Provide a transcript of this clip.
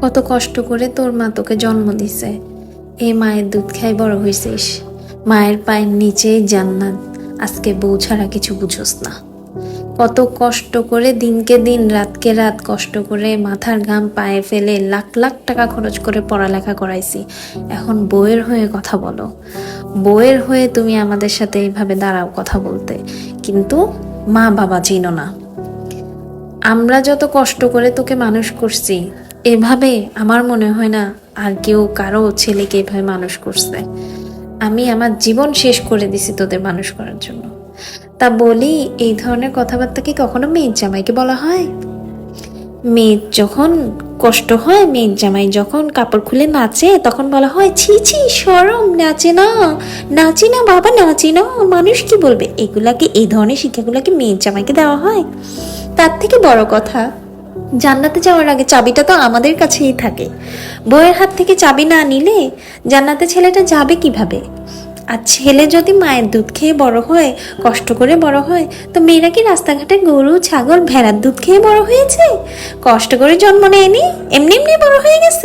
কত কষ্ট করে তোর মা তোকে জন্ম দিছে, এই মায়ের দুধ খাই বড় হয়েছিস। মায়ের পায়ের নিচেই জান্নাত, আজকে বউ ছাড়া কিছু বুঝোস না। কত কষ্ট করে দিনকে দিন রাতকে রাত কষ্ট করে মাথার ঘাম পায়ে ফেলে লাখ লাখ টাকা খরচ করে পড়ালেখা করাইছি। এখন বউয়ের হয়ে কথা বলো, বউয়ের হয়ে তুমি আমাদের সাথে এইভাবে দাঁড়াও কথা বলতে, কিন্তু মা বাবা চিনো না। আমরা যত কষ্ট করে তোকে মানুষ করছি, এভাবে আমার মনে হয় না আর কেউ কারো ছেলেকে এভাবে মানুষ করছে। আমি আমার জীবন শেষ করে দিছি তোদের মানুষ করার জন্য। তা বলি, এই ধরনের কথাবার্তা কি কখনো মেয়ের জামাইকে বলা হয়? মেয়ের যখন কষ্ট হয়, মেয়ের জামাই যখন কাপড় খুলে নাচে, তখন বলা হয় ছি ছি শরম, নাচে না, নাচি না বাবা, নাচি না, মানুষ কি বলবে? এগুলাকে, এই ধরনের শিক্ষাগুলোকে মেয়ের জামাইকে দেওয়া হয়? তার থেকে বড় কথা, জান্নাতে যাওয়ার আগে চাবিটা তো আমাদের কাছেই থাকে। বউয়ের হাত থেকে চাবি না নিলে জান্নাতে ছেলেটা যাবে কিভাবে? আর ছেলে যদি মায়ের দুধ খেয়ে বড় হয়, কষ্ট করে বড় হয়, তো মেয়েরা কি রাস্তাঘাটে গরু ছাগল ভেড়ার দুধ খেয়ে বড় হয়েছে? কষ্ট করে জন্ম নেয়নি, এমনি এমনি বড় হয়ে গেছে।